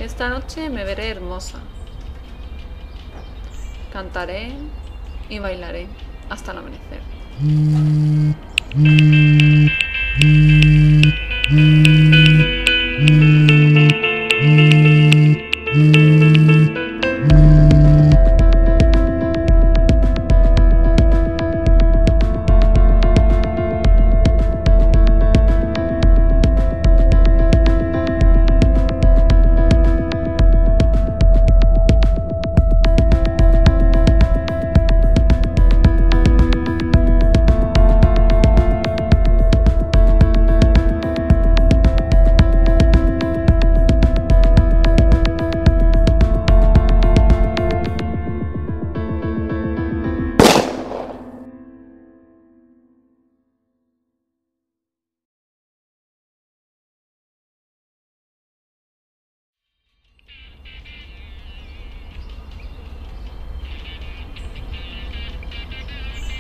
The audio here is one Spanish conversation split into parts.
Esta noche me veré hermosa. Cantaré y bailaré hasta el amanecer.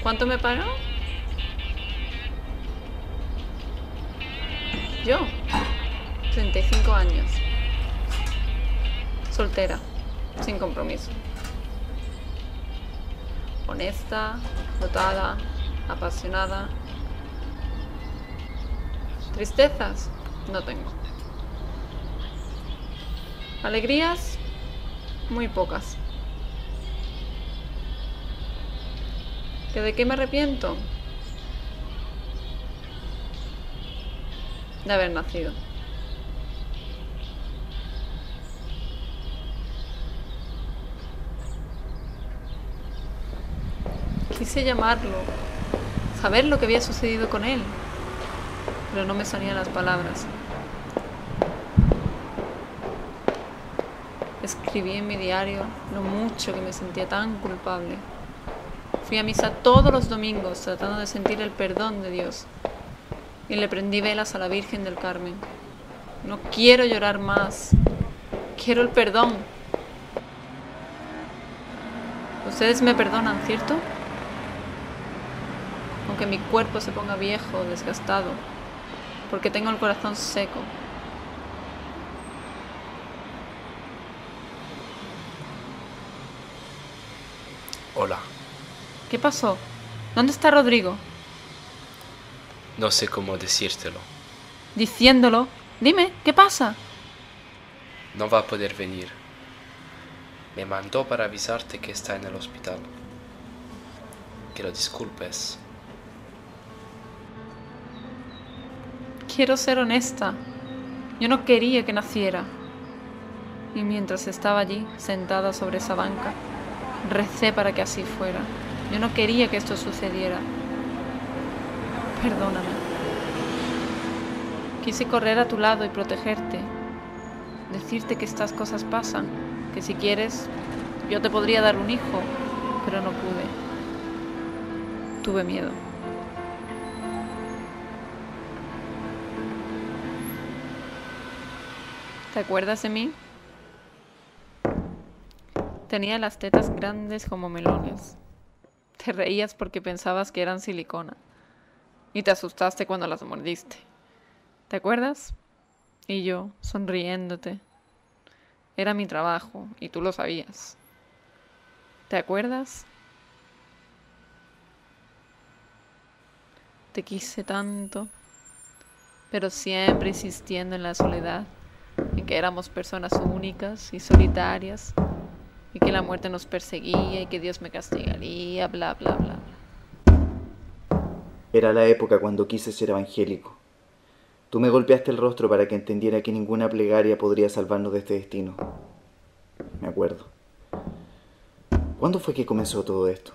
¿Cuánto me pagan? Yo, 35 años. Soltera, sin compromiso. Honesta, dotada, apasionada. Tristezas, no tengo. Alegrías, muy pocas. ¿Que de qué me arrepiento? De haber nacido. Quise llamarlo, saber lo que había sucedido con él, pero no me salían las palabras. Escribí en mi diario lo mucho que me sentía tan culpable. Fui a misa todos los domingos tratando de sentir el perdón de Dios y le prendí velas a la Virgen del Carmen. No quiero llorar más, quiero el perdón. Ustedes me perdonan, ¿cierto? Aunque mi cuerpo se ponga viejo, desgastado, porque tengo el corazón seco. Hola. ¿Qué pasó? ¿Dónde está Rodrigo? No sé cómo decírtelo. Diciéndolo. Dime, ¿qué pasa? No va a poder venir. Me mandó para avisarte que está en el hospital. Que lo disculpes. Quiero ser honesta. Yo no quería que naciera. Y mientras estaba allí, sentada sobre esa banca, recé para que así fuera. Yo no quería que esto sucediera. Perdóname. Quise correr a tu lado y protegerte. Decirte que estas cosas pasan. Que si quieres, yo te podría dar un hijo. Pero no pude. Tuve miedo. ¿Te acuerdas de mí? Tenía las tetas grandes como melones. Te reías porque pensabas que eran silicona. Y te asustaste cuando las mordiste. ¿Te acuerdas? Y yo, sonriéndote. Era mi trabajo, y tú lo sabías. ¿Te acuerdas? Te quise tanto, pero siempre insistiendo en la soledad, en que éramos personas únicas y solitarias, y que la muerte nos perseguía y que Dios me castigaría, bla, bla, bla. Era la época cuando quise ser evangélico. Tú me golpeaste el rostro para que entendiera que ninguna plegaria podría salvarnos de este destino. Me acuerdo. ¿Cuándo fue que comenzó todo esto?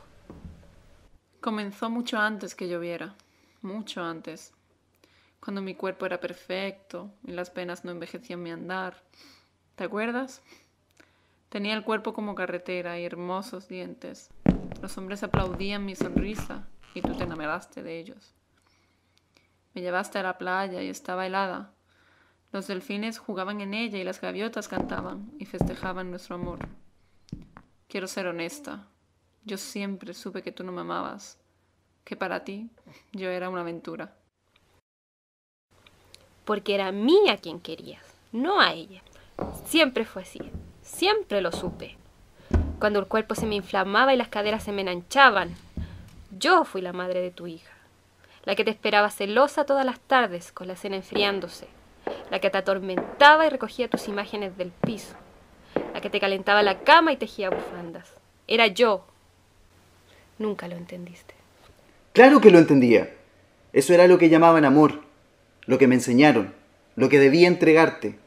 Comenzó mucho antes que lloviera, mucho antes. Cuando mi cuerpo era perfecto y las penas no envejecían mi andar. ¿Te acuerdas? Tenía el cuerpo como carretera y hermosos dientes. Los hombres aplaudían mi sonrisa y tú te enamoraste de ellos. Me llevaste a la playa y estaba helada. Los delfines jugaban en ella y las gaviotas cantaban y festejaban nuestro amor. Quiero ser honesta. Yo siempre supe que tú no me amabas, que para ti yo era una aventura. Porque era a mí a quien querías, no a ella. Siempre fue así. Siempre lo supe. Cuando el cuerpo se me inflamaba y las caderas se me enanchaban. Yo fui la madre de tu hija. La que te esperaba celosa todas las tardes, con la cena enfriándose. La que te atormentaba y recogía tus imágenes del piso. La que te calentaba la cama y tejía bufandas. Era yo. Nunca lo entendiste. Claro que lo entendía. Eso era lo que llamaban amor, lo que me enseñaron, lo que debía entregarte.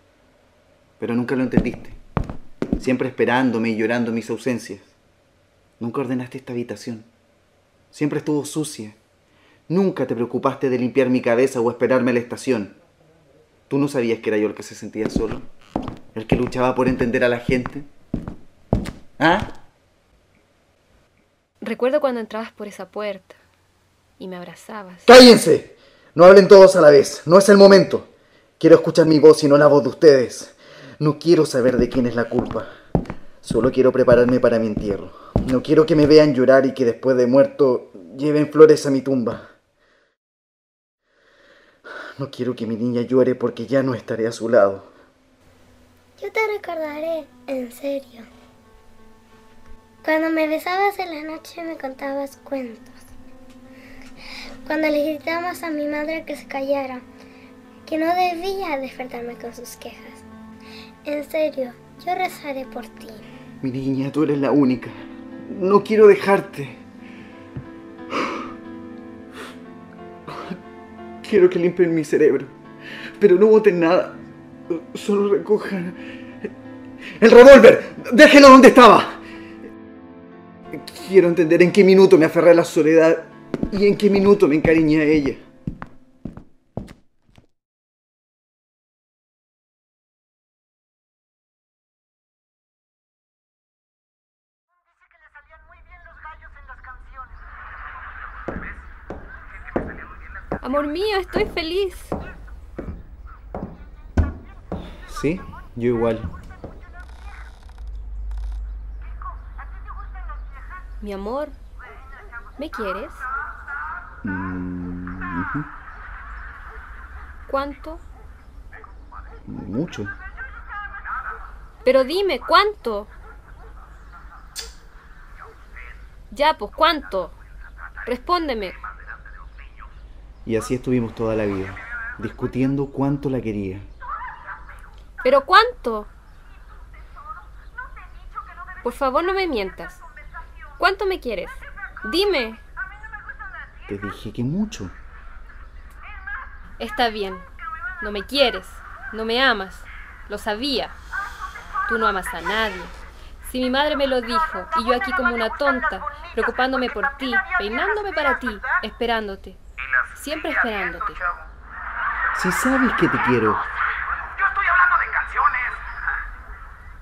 Pero nunca lo entendiste. Siempre esperándome y llorando mis ausencias. Nunca ordenaste esta habitación. Siempre estuvo sucia. Nunca te preocupaste de limpiar mi cabeza o esperarme a la estación. ¿Tú no sabías que era yo el que se sentía solo? ¿El que luchaba por entender a la gente? ¿Ah? Recuerdo cuando entrabas por esa puerta y me abrazabas. ¡Cállense! No hablen todos a la vez. No es el momento. Quiero escuchar mi voz y no la voz de ustedes. No quiero saber de quién es la culpa. Solo quiero prepararme para mi entierro. No quiero que me vean llorar y que después de muerto lleven flores a mi tumba. No quiero que mi niña llore porque ya no estaré a su lado. Yo te recordaré, en serio. Cuando me besabas en la noche me contabas cuentos. Cuando le gritábamos a mi madre que se callara, que no debía despertarme con sus quejas. En serio, yo rezaré por ti. Mi niña, tú eres la única. No quiero dejarte. Quiero que limpien mi cerebro, pero no boten nada. Solo recojan el revólver. ¡Déjenlo donde estaba! Quiero entender en qué minuto me aferré a la soledad y en qué minuto me encariñé a ella. Amor mío, estoy feliz. Sí, yo igual. Mi amor, ¿me quieres? ¿Cuánto? Mucho. Pero dime, ¿cuánto? Ya, pues, ¿cuánto? Respóndeme. Y así estuvimos toda la vida, discutiendo cuánto la quería. ¿Pero cuánto? Por favor, no me mientas. ¿Cuánto me quieres? Dime. Te dije que mucho. Está bien. No me quieres. No me amas. Lo sabía. Tú no amas a nadie. Si mi madre me lo dijo y yo aquí como una tonta, preocupándome por ti, peinándome para ti, esperándote. Siempre esperándote. Si sabes que te quiero. Yo estoy hablando de canciones.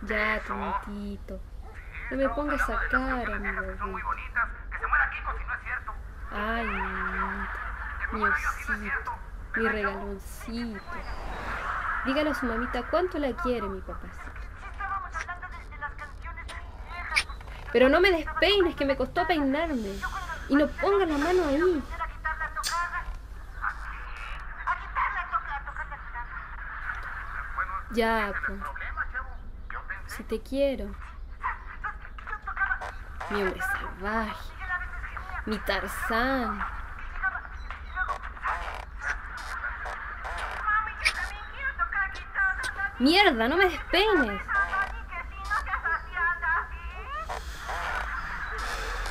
Ya, tontito. No me pongas esa cara, mi bebé. Son muy bonitas. Que se muera Kiko si no es cierto. Ay, mi osito, mi regaloncito. Dígale a su mamita cuánto la quiere mi papacito. Estábamos hablando de las canciones viejas. Pero no me despeines, que me costó peinarme. Y no pongas la mano ahí. Ya, pues. Si te quiero. Mi hombre salvaje. Mi Tarzán. Mierda, no me despeines.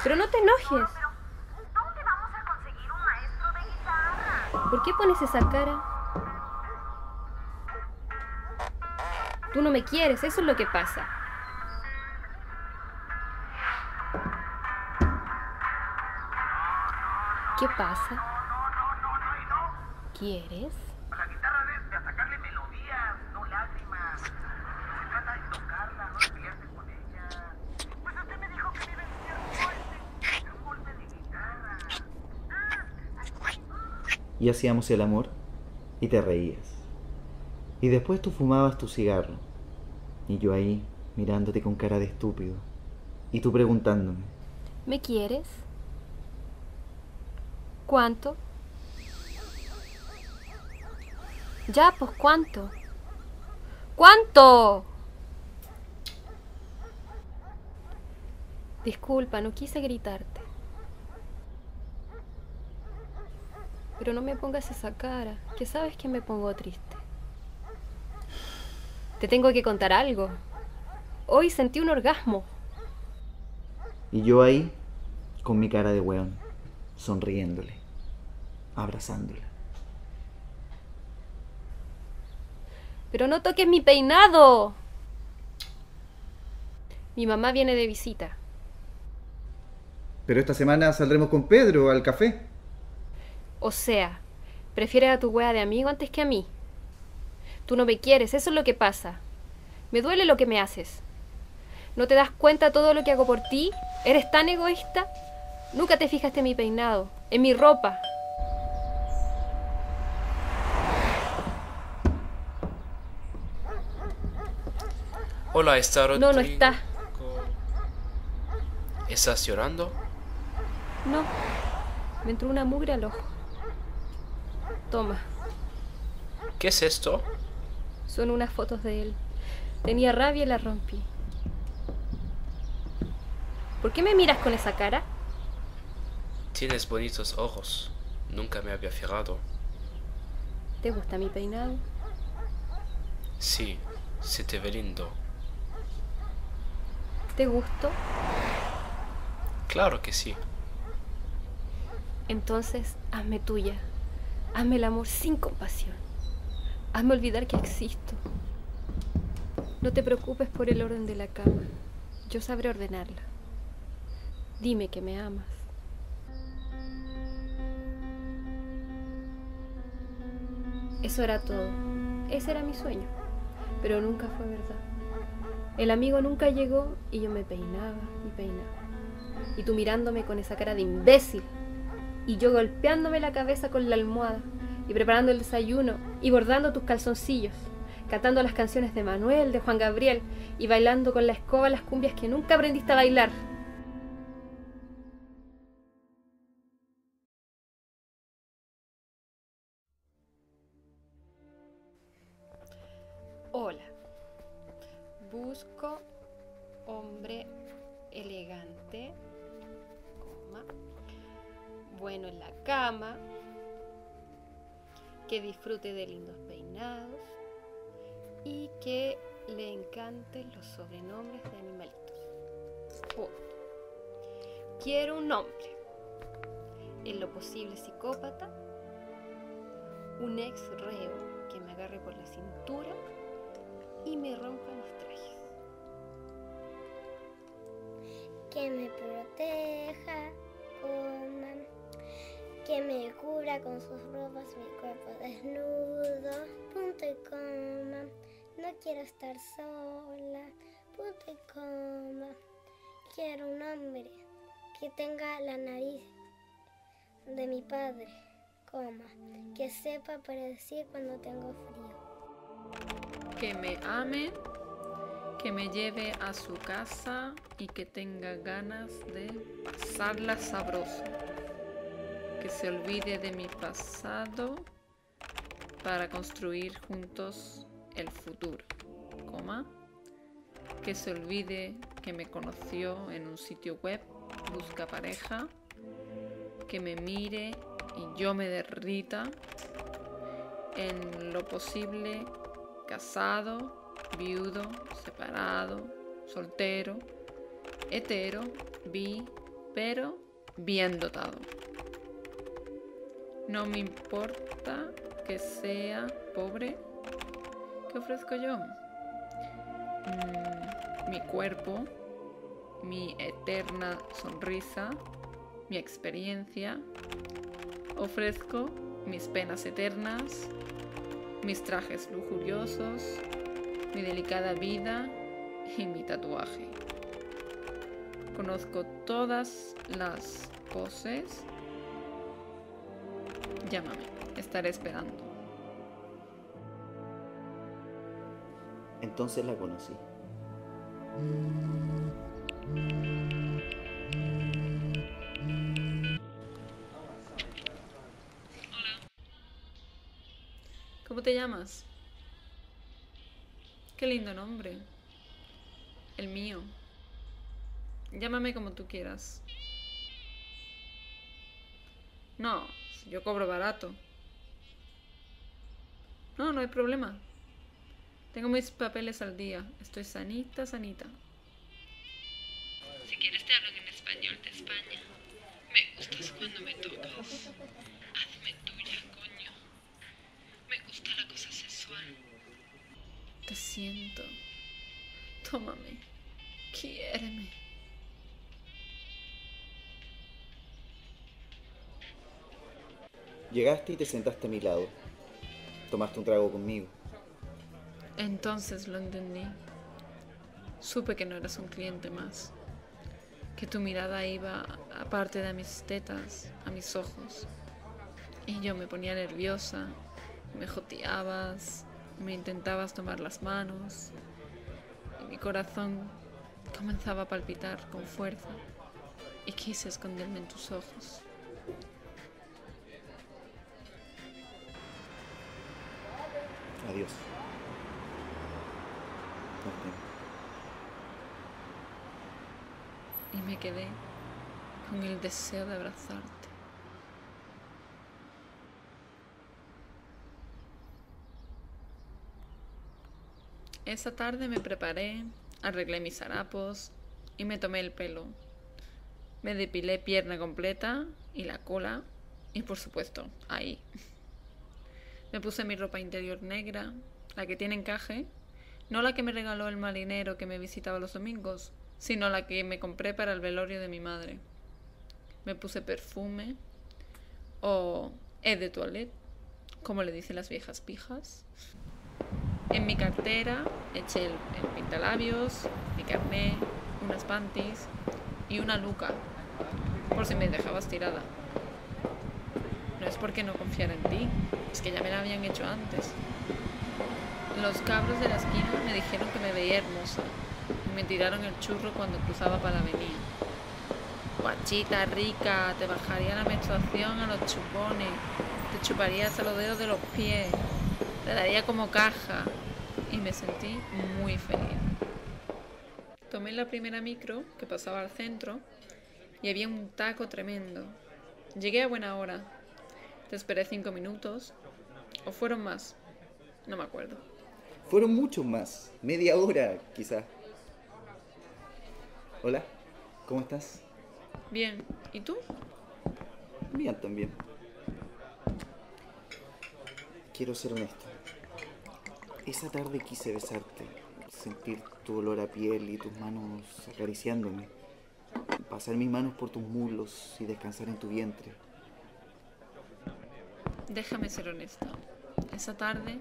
Pero no te enojes. ¿Dónde vamos a conseguir un maestro de guitarra? ¿Por qué pones esa cara? Tú no me quieres, eso es lo que pasa. ¿Qué pasa? ¿Quieres? La guitarra debe de sacarle melodías, no lágrimas. Se trata de tocarla, no de pelearse con ella. Pues usted me dijo que me iba a enseñar un golpe de guitarra. Y hacíamos el amor y te reías. Y después tú fumabas tu cigarro. Y yo ahí, mirándote con cara de estúpido. Y tú preguntándome. ¿Me quieres? ¿Cuánto? Ya, pues, ¿cuánto? ¿Cuánto? Disculpa, no quise gritarte. Pero no me pongas esa cara, que sabes que me pongo triste. Te tengo que contar algo. Hoy sentí un orgasmo. Y yo ahí, con mi cara de weón, sonriéndole, abrazándola. Pero no toques mi peinado. Mi mamá viene de visita. Pero esta semana saldremos con Pedro al café. O sea, prefieres a tu wea de amigo antes que a mí. Tú no me quieres, eso es lo que pasa. Me duele lo que me haces. ¿No te das cuenta todo lo que hago por ti? ¿Eres tan egoísta? Nunca te fijaste en mi peinado, en mi ropa. Hola, ¿está Rodrigo? No, no está. ¿Estás llorando? No, me entró una mugre al ojo. Toma, ¿Qué es esto? son unas fotos de él. Tenía rabia y la rompí. ¿Por qué me miras con esa cara? Tienes bonitos ojos. Nunca me había fijado. ¿Te gusta mi peinado? Sí, se te ve lindo. ¿Te gustó? Claro que sí. Entonces, hazme tuya. Hazme el amor sin compasión. Hazme olvidar que existo. No te preocupes por el orden de la cama. Yo sabré ordenarla. Dime que me amas. Eso era todo. Ese era mi sueño. Pero nunca fue verdad. El amigo nunca llegó y yo me peinaba y peinaba. Y tú mirándome con esa cara de imbécil. Y yo golpeándome la cabeza con la almohada. Y preparando el desayuno. Y bordando tus calzoncillos. Cantando las canciones de Manuel, de Juan Gabriel. Y bailando con la escoba las cumbias que nunca aprendiste a bailar. Hola. Busco hombre elegante, coma, bueno en la cama, que disfrute de lindos peinados y que le encanten los sobrenombres de animalitos. Punto. Quiero un hombre, en lo posible psicópata, un ex reo que me agarre por la cintura y me rompa mis trajes. Que me proteja, coma, que me cubra con sus ropas mi cuerpo desnudo, punto y coma. No quiero estar sola, punto y coma. Quiero un hombre que tenga la nariz de mi padre, coma, que sepa predecir cuando tengo frío. Que me ame, que me lleve a su casa y que tenga ganas de pasarla sabroso. Que se olvide de mi pasado para construir juntos el futuro, coma. Que se olvide que me conoció en un sitio web, busca pareja. Que me mire y yo me derrita. En lo posible, casado, viudo, separado, soltero, hetero, bi, pero bien dotado. No me importa que sea pobre. ¿Qué ofrezco yo? Mi cuerpo, mi eterna sonrisa, mi experiencia. Ofrezco mis penas eternas, mis trajes lujuriosos, mi delicada vida y mi tatuaje. Conozco todas las poses. Llámame, estaré esperando. Entonces la conocí. ¿Cómo te llamas? Qué lindo nombre. El mío. Llámame como tú quieras. No, si yo cobro barato. No, no hay problema. Tengo mis papeles al día. Estoy sanita, sanita. Si quieres te hablo en español de España. Me gustas cuando me tocas. Hazme tuya, coño. Me gusta la cosa sexual. Te siento. Tómame. Quiéreme. Llegaste y te sentaste a mi lado. Tomaste un trago conmigo. Entonces lo entendí. Supe que no eras un cliente más. Que tu mirada iba aparte de mis tetas, a mis ojos. Y yo me ponía nerviosa, me joteabas, me intentabas tomar las manos. Y mi corazón comenzaba a palpitar con fuerza. Y quise esconderme en tus ojos. Adiós. Nos vemos. Y me quedé con el deseo de abrazarte. Esa tarde me preparé, arreglé mis harapos y me tomé el pelo. Me depilé pierna completa y la cola y por supuesto ahí. Me puse mi ropa interior negra, la que tiene encaje, no la que me regaló el marinero que me visitaba los domingos, sino la que me compré para el velorio de mi madre. Me puse perfume o eau de toilette, como le dicen las viejas pijas. En mi cartera eché el pintalabios, mi carné, unas panties y una luca, por si me dejabas tirada. No es porque no confiara en ti, es que ya me la habían hecho antes. Los cabros de la esquina me dijeron que me veía hermosa y me tiraron el churro cuando cruzaba para la avenida. Guachita rica, te bajaría la menstruación a los chupones, te chuparía hasta los dedos de los pies, te daría como caja y me sentí muy feliz. Tomé la primera micro que pasaba al centro y había un taco tremendo. Llegué a buena hora. Te esperé 5 minutos. ¿O fueron más? No me acuerdo. Fueron muchos más. Media hora, quizás. Hola, ¿cómo estás? Bien. ¿Y tú? Bien, también. Quiero ser honesto. Esa tarde quise besarte, sentir tu olor a piel y tus manos acariciándome, pasar mis manos por tus muslos y descansar en tu vientre. Déjame ser honesta. Esa tarde,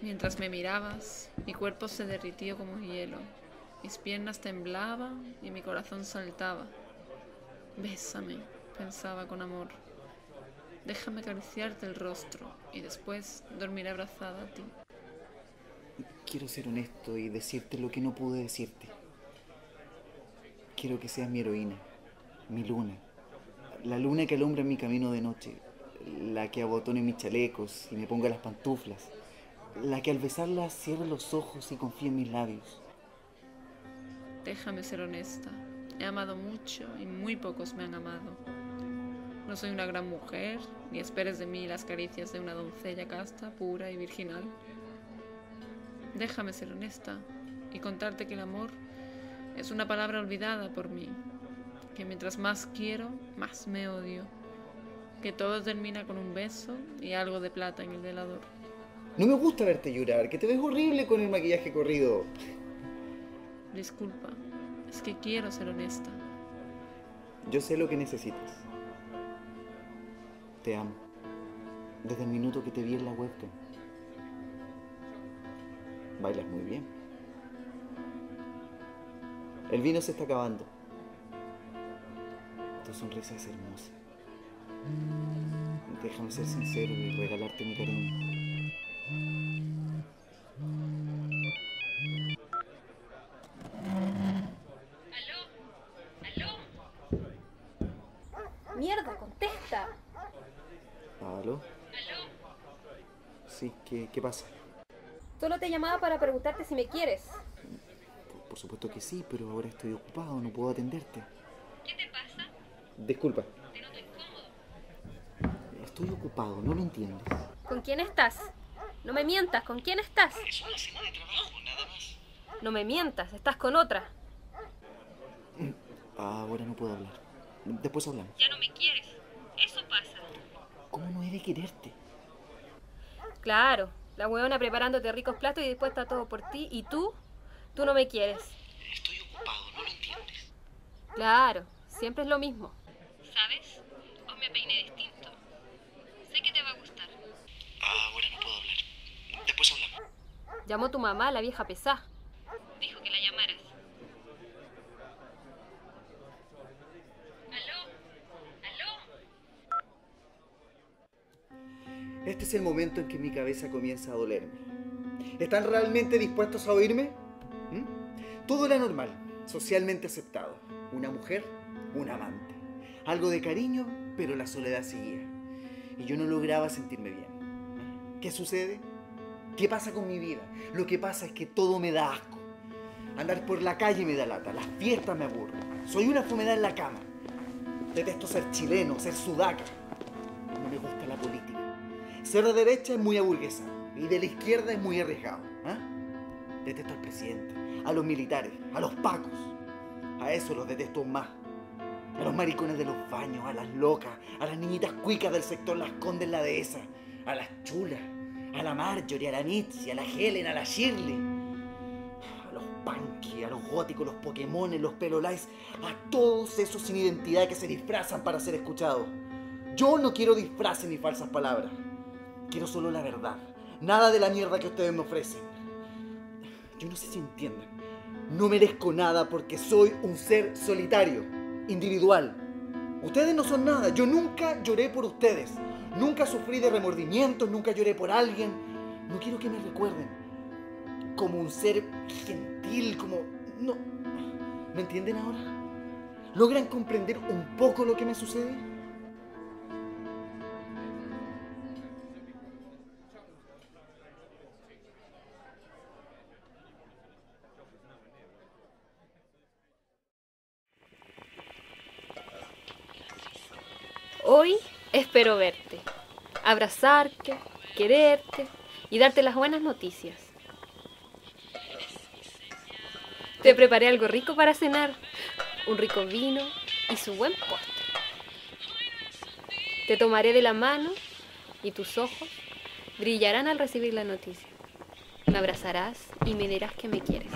mientras me mirabas, mi cuerpo se derritió como hielo. Mis piernas temblaban y mi corazón saltaba. Bésame, pensaba con amor. Déjame acariciarte el rostro y después dormiré abrazada a ti. Quiero ser honesto y decirte lo que no pude decirte. Quiero que seas mi heroína, mi luna, la luna que alumbra mi camino de noche, la que abotone mis chalecos y me ponga las pantuflas, la que al besarla cierre los ojos y confíe en mis labios. Déjame ser honesta. He amado mucho y muy pocos me han amado. No soy una gran mujer, ni esperes de mí las caricias de una doncella casta, pura y virginal. Déjame ser honesta y contarte que el amor es una palabra olvidada por mí, que mientras más quiero, más me odio, que todo termina con un beso y algo de plata en el velador. No me gusta verte llorar, que te ves horrible con el maquillaje corrido. Disculpa, es que quiero ser honesta. Yo sé lo que necesitas. Te amo. Desde el minuto que te vi en la webcam. Bailas muy bien. El vino se está acabando. Tu sonrisa es hermosa. Déjame ser sincero y regalarte mi cariño. ¡Mierda, contesta! ¿Aló? Sí, ¿qué pasa? Solo te llamaba para preguntarte si me quieres. Por supuesto que sí, pero ahora estoy ocupado, no puedo atenderte. ¿Qué te pasa? Disculpa. Te noto incómodo. Estoy ocupado, ¿no lo entiendes? ¿Con quién estás? No me mientas, ¿con quién estás? Es una cena de trabajo, nada más. No me mientas, estás con otra. Ahora no puedo hablar. Después hablamos. Ya no me quieres. Eso pasa. ¿Cómo no he de quererte? Claro, la huevona preparándote ricos platos y después está todo por ti. ¿Y tú? Tú no me quieres. Estoy ocupado, ¿no lo entiendes? Claro, siempre es lo mismo. ¿Sabes? Hoy me peiné distinto. Sé que te va a gustar. Ahora no puedo hablar. Después hablamos. Llamó tu mamá, la vieja pesá. Dijo que la llamaras. ¿Aló? ¿Aló? Este es el momento en que mi cabeza comienza a dolerme. ¿Están realmente dispuestos a oírme? Todo era normal, socialmente aceptado. Una mujer, un amante. Algo de cariño, pero la soledad seguía. Y yo no lograba sentirme bien. ¿Qué sucede? ¿Qué pasa con mi vida? Lo que pasa es que todo me da asco. Andar por la calle me da lata, las fiestas me aburren. Soy una fumedad en la cama. Detesto ser chileno, ser sudaca. No me gusta la política. Ser de derecha es muy aburguesado y de la izquierda es muy arriesgado. Detesto al presidente, a los militares, a los pacos. A eso los detesto más. A los maricones de los baños, a las locas, a las niñitas cuicas del sector Las Condes, la dehesa, a las chulas, a la Marjorie, a la Mitzi, a la Helen, a la Shirley, a los punky, a los góticos, los Pokémones, los pelolais, a todos esos sin identidad que se disfrazan para ser escuchados. Yo no quiero disfraces ni falsas palabras. Quiero solo la verdad. Nada de la mierda que ustedes me ofrecen. Yo no sé si entienden. No merezco nada porque soy un ser solitario, individual. Ustedes no son nada. Yo nunca lloré por ustedes. Nunca sufrí de remordimientos, nunca lloré por alguien. No quiero que me recuerden como un ser gentil, como... No. ¿Me entienden ahora? ¿Logran comprender un poco lo que me sucede? Hoy espero verte, abrazarte, quererte y darte las buenas noticias. Te preparé algo rico para cenar, un rico vino y su buen postre. Te tomaré de la mano y tus ojos brillarán al recibir la noticia. Me abrazarás y me dirás que me quieres.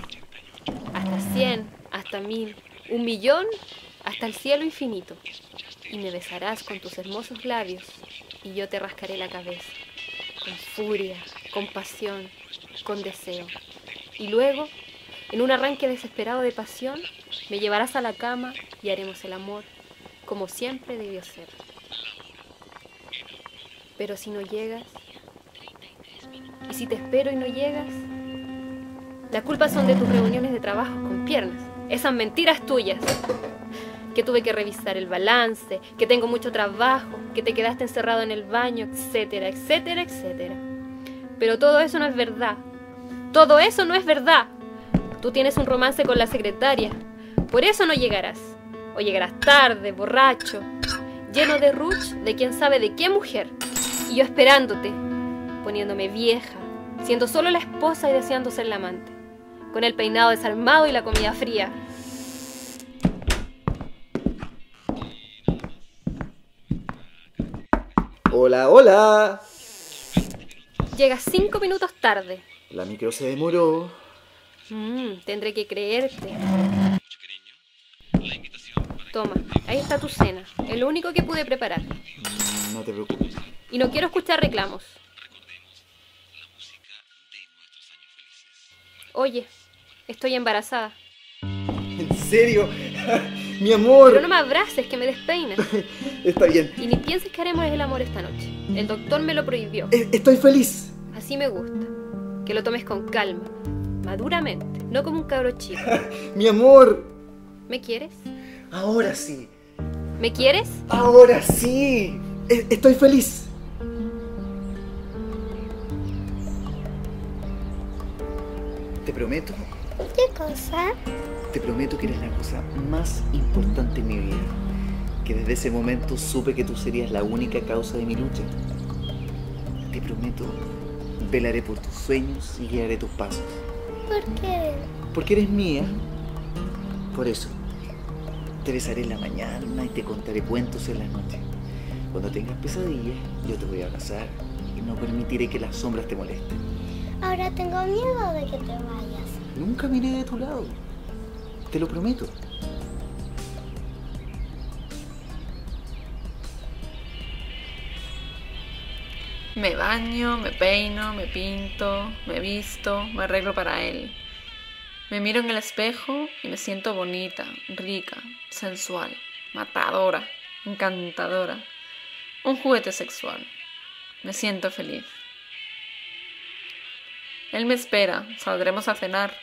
Hasta 100, hasta 1000, 1.000.000, hasta el cielo infinito. Y me besarás con tus hermosos labios y yo te rascaré la cabeza, con furia, con pasión, con deseo. Y luego, en un arranque desesperado de pasión, me llevarás a la cama y haremos el amor, como siempre debió ser. Pero si no llegas, y si te espero y no llegas, la culpa son de tus reuniones de trabajo con piernas, esas mentiras tuyas. Que tuve que revisar el balance, que tengo mucho trabajo, que te quedaste encerrado en el baño, etcétera, etcétera, etcétera. Pero todo eso no es verdad. Todo eso no es verdad. Tú tienes un romance con la secretaria. Por eso no llegarás. O llegarás tarde, borracho, lleno de ruch de quién sabe de qué mujer. Y yo esperándote, poniéndome vieja, siendo solo la esposa y deseando ser la amante. Con el peinado desarmado y la comida fría. Hola, hola. Llegas 5 minutos tarde. La micro se demoró. Tendré que creerte. Toma, ahí está tu cena. Es lo único que pude preparar. No te preocupes. Y no quiero escuchar reclamos. Oye, estoy embarazada. ¿En serio? Mi amor. Pero no me abraces, que me despeinas. Está bien. Y ni pienses que haremos el amor esta noche. El doctor me lo prohibió. Estoy feliz. Así me gusta. Que lo tomes con calma, maduramente, no como un cabro chico. Mi amor. ¿Me quieres? Ahora sí. ¿Me quieres? Ahora sí. Estoy feliz. Te prometo ¿Qué cosa? Te prometo que eres la cosa más importante en mi vida. Que desde ese momento supe que tú serías la única causa de mi lucha. Te prometo, velaré por tus sueños y guiaré tus pasos. ¿Por qué? Porque eres mía. Por eso, te besaré en la mañana y te contaré cuentos en la noche. Cuando tengas pesadillas, yo te voy a abrazar y no permitiré que las sombras te molesten. Ahora tengo miedo de que te vayas. Nunca me iré de tu lado. Te lo prometo. Me baño, me peino, me pinto, me visto, me arreglo para él. Me miro en el espejo y me siento bonita, rica, sensual, matadora, encantadora. Un juguete sexual. Me siento feliz. Él me espera, saldremos a cenar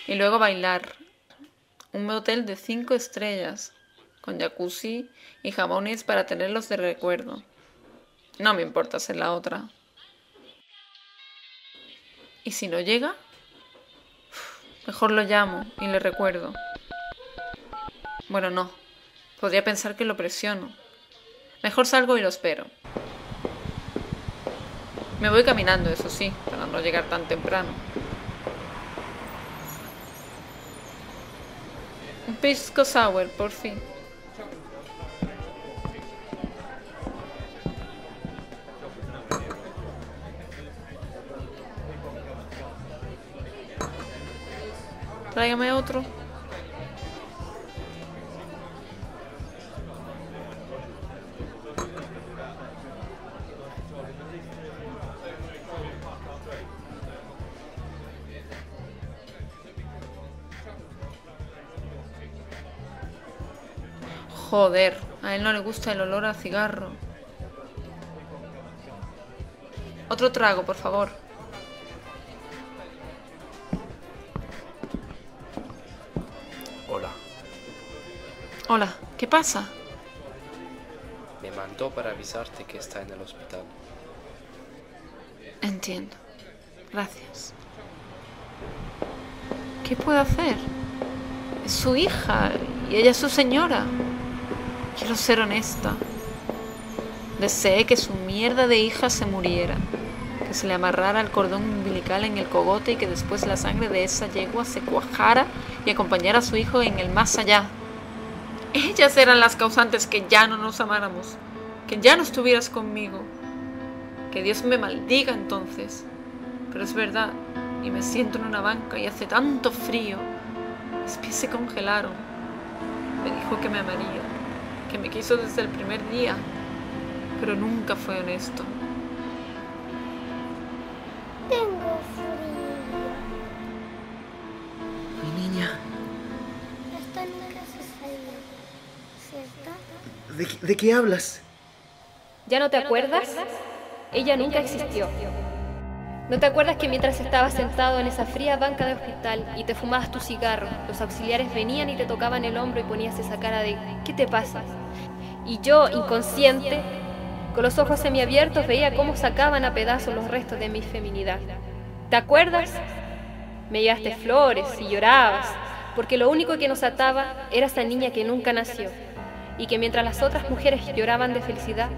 y luego a bailar. Un hotel de 5 estrellas, con jacuzzi y jamones para tenerlos de recuerdo. No me importa ser la otra. ¿Y si no llega? Mejor lo llamo y le recuerdo. Bueno, no. Podría pensar que lo presiono. Mejor salgo y lo espero. Me voy caminando, eso sí, para no llegar tan temprano. Un pisco sour, por fin. Tráigame otro. Joder, a él no le gusta el olor a cigarro. Otro trago, por favor. Hola. Hola, ¿qué pasa? Me mandó para avisarte que está en el hospital. Entiendo. Gracias. ¿Qué puedo hacer? Es su hija y ella es su señora. Quiero ser honesta. Deseé que su mierda de hija se muriera, que se le amarrara el cordón umbilical en el cogote y que después la sangre de esa yegua se cuajara y acompañara a su hijo en el más allá. Ellas eran las causantes que ya no nos amáramos, que ya no estuvieras conmigo. Que Dios me maldiga entonces. Pero es verdad, y me siento en una banca y hace tanto frío. Mis pies se congelaron. Me dijo que me amaría, que me quiso desde el primer día, pero nunca fue honesto. Tengo frío. Mi niña, Esto nunca sucedió, ¿cierto? ¿de qué hablas? ¿Ya no te acuerdas? Ella nunca existió. ¿No te acuerdas que mientras estabas sentado en esa fría banca de hospital y te fumabas tu cigarro, los auxiliares venían y te tocaban el hombro y ponías esa cara de ¿qué te pasa? Y yo, inconsciente, con los ojos semiabiertos, veía cómo sacaban a pedazos los restos de mi feminidad. ¿Te acuerdas? Me llevaste flores y llorabas, porque lo único que nos ataba era esa niña que nunca nació, y que mientras las otras mujeres lloraban de felicidad,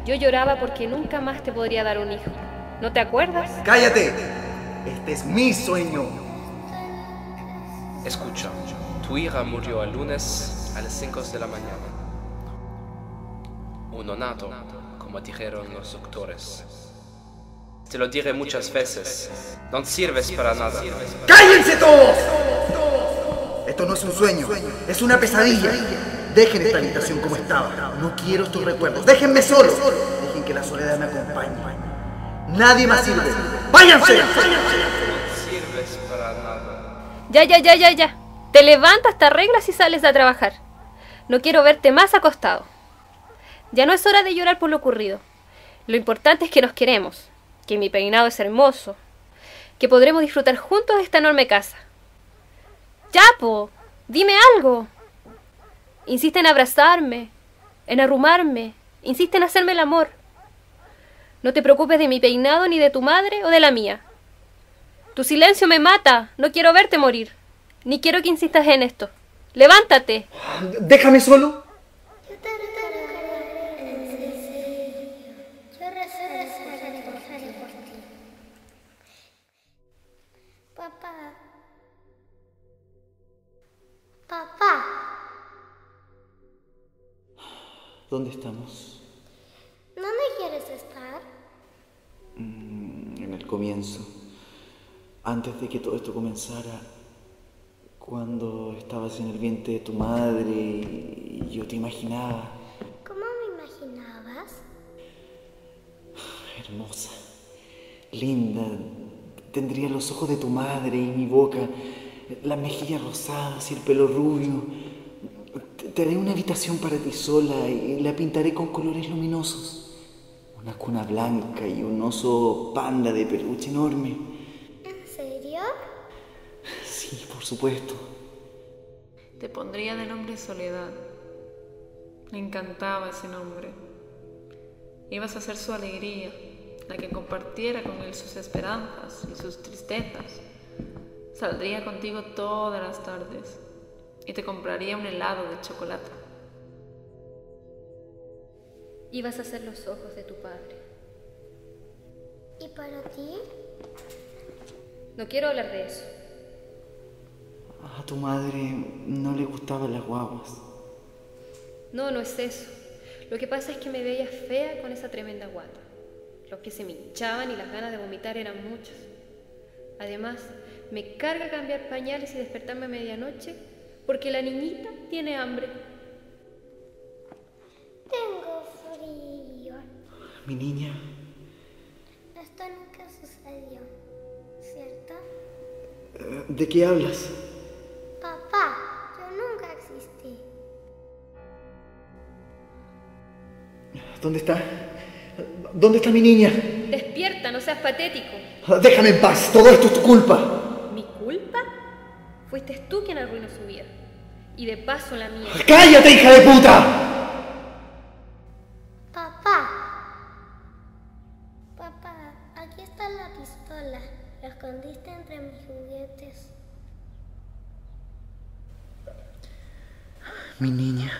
yo lloraba porque nunca más te podría dar un hijo. ¿No te acuerdas? ¡Cállate! Este es mi sueño. Escucha, tu hija murió el lunes a las 5 de la mañana. Un nonato, como dijeron los doctores. Te lo diré muchas veces, no sirves para nada. ¡Cállense todos! Esto no es un sueño, es una pesadilla. Dejen esta habitación como estaba. No quiero estos recuerdos. Déjenme solo. Dejen que la soledad me acompañe. Nadie más sirve. ¡Váyanse! No sirves para nada. Ya. Te levantas, te arreglas y sales a trabajar. No quiero verte más acostado. Ya no es hora de llorar por lo ocurrido. Lo importante es que nos queremos, que mi peinado es hermoso, que podremos disfrutar juntos de esta enorme casa. Ya, po, dime algo. Insiste en abrazarme, en arrumarme, insiste en hacerme el amor. No te preocupes de mi peinado ni de tu madre o de la mía. Tu silencio me mata, no quiero verte morir. Ni quiero que insistas en esto. ¡Levántate! ¡Déjame solo! Yo te recordaré en serio. Yo rezaré por ti. Papá. Papá. ¿Dónde estamos? ¿Dónde quieres estar? En el comienzo. Antes de que todo esto comenzara, cuando estabas en el vientre de tu madre y yo te imaginaba. ¿Cómo me imaginabas? Hermosa, linda, tendría los ojos de tu madre y mi boca, las mejillas rosadas y el pelo rubio. Te haré una habitación para ti sola y la pintaré con colores luminosos. Una cuna blanca y un oso panda de peluche enorme. ¿En serio? Sí, por supuesto. Te pondría de nombre Soledad. Me encantaba ese nombre. Ibas a ser su alegría, la que compartiera con él sus esperanzas y sus tristezas. Saldría contigo todas las tardes y te compraría un helado de chocolate. Ibas a ser los ojos de tu padre. ¿Y para ti? No quiero hablar de eso. A tu madre no le gustaban las guaguas. No, no es eso. Lo que pasa es que me veía fea con esa tremenda guata. Los pies se me hinchaban y las ganas de vomitar eran muchas. Además, me carga cambiar pañales y despertarme a medianoche porque la niñita tiene hambre. Tengo frío. Mi niña, Esto nunca sucedió, ¿cierto? ¿de qué hablas? Papá, yo nunca existí. ¿Dónde está? ¿Dónde está mi niña? Despierta, no seas patético. Déjame en paz, todo esto es tu culpa. ¿Mi culpa? Fuiste tú quien arruinó su vida. Y de paso la mía. ¡Cállate, hija de puta! Papá. Papá, aquí está la pistola. La escondiste entre mis juguetes. Mi niña.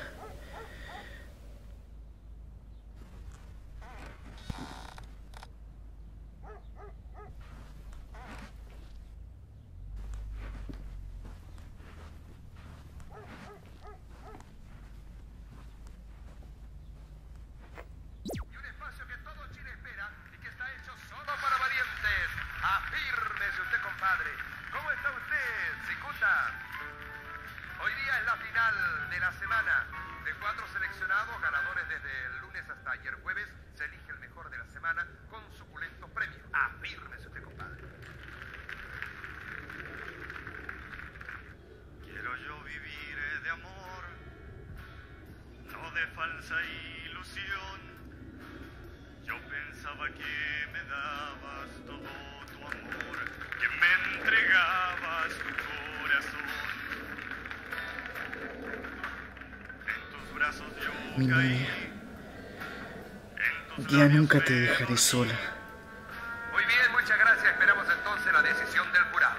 Y un espacio que todo Chile espera y que está hecho solo para valientes. Afírmese usted, compadre. ¿Cómo está usted, Cicuta? Hoy día es la final de la semana. De 4 seleccionados, ganadores desde el lunes hasta ayer jueves, se elige el mejor de la semana con suculentos premios. Afírmese usted, compadre. Quiero yo vivir de amor, no de falsa ilusión. Yo pensaba que me dabas todo tu amor, que me entregabas tu corazón. En tus brazos yo Mi caí. niña. En tus Ya labios nunca te me dejaré dormí. sola. Muy bien, muchas gracias. Esperamos entonces la decisión del jurado.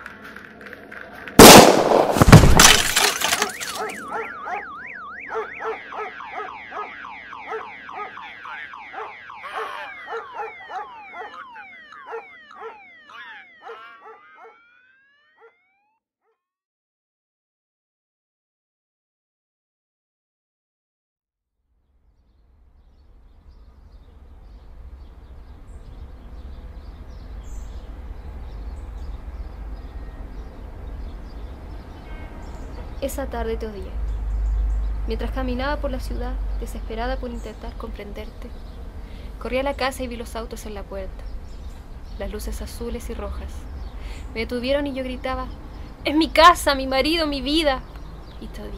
Esa tarde te odié. Mientras caminaba por la ciudad, desesperada por intentar comprenderte, corrí a la casa y vi los autos en la puerta, las luces azules y rojas. Me detuvieron y yo gritaba: ¡es mi casa, mi marido, mi vida! Y te odié.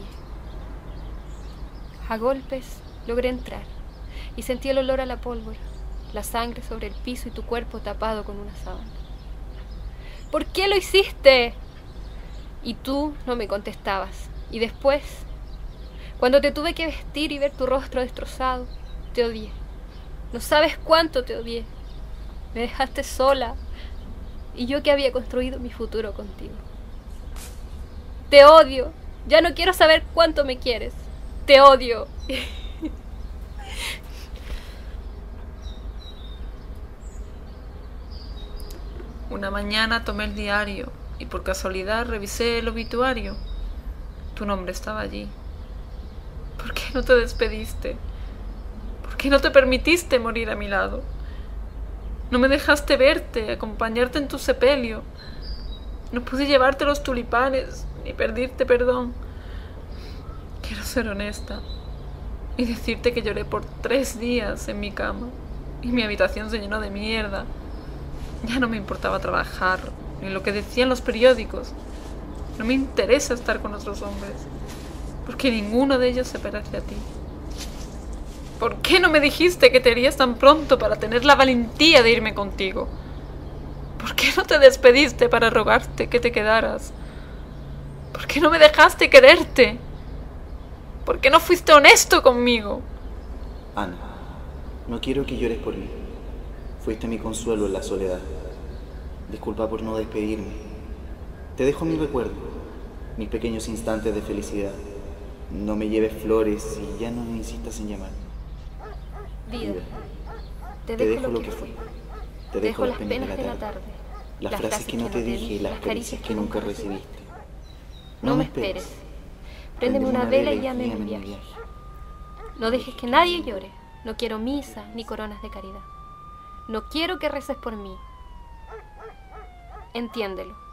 A golpes logré entrar y sentí el olor a la pólvora, la sangre sobre el piso y tu cuerpo tapado con una sábana. ¿Por qué lo hiciste? Y tú no me contestabas. Y después, cuando te tuve que vestir y ver tu rostro destrozado, te odié. No sabes cuánto te odié. Me dejaste sola. Y yo que había construido mi futuro contigo. Te odio. Ya no quiero saber cuánto me quieres. Te odio. Una mañana tomé el diario y por casualidad revisé el obituario. Tu nombre estaba allí. ¿Por qué no te despediste? ¿Por qué no te permitiste morir a mi lado? No me dejaste verte, acompañarte en tu sepelio. No pude llevarte los tulipanes, ni pedirte perdón. Quiero ser honesta y decirte que lloré por 3 días en mi cama y mi habitación se llenó de mierda. Ya no me importaba trabajar, ni lo que decían los periódicos. No me interesa estar con otros hombres, porque ninguno de ellos se parece a ti. ¿Por qué no me dijiste que te irías tan pronto para tener la valentía de irme contigo? ¿Por qué no te despediste para rogarte que te quedaras? ¿Por qué no me dejaste quererte? ¿Por qué no fuiste honesto conmigo? Ana, no quiero que llores por mí. Fuiste mi consuelo en la soledad. Disculpa por no despedirme. Te dejo mi recuerdo, mis pequeños instantes de felicidad. No me lleves flores y ya no me insistas en llamar. Vida, te dejo lo que fue. Te dejo las penas de la tarde. Las frases que no te dije y las caricias que nunca recibiste. No me esperes. Préndeme una vela y llame en mi viaje. No dejes que nadie llore. No quiero misa ni coronas de caridad. No quiero que reces por mí. Entiéndelo.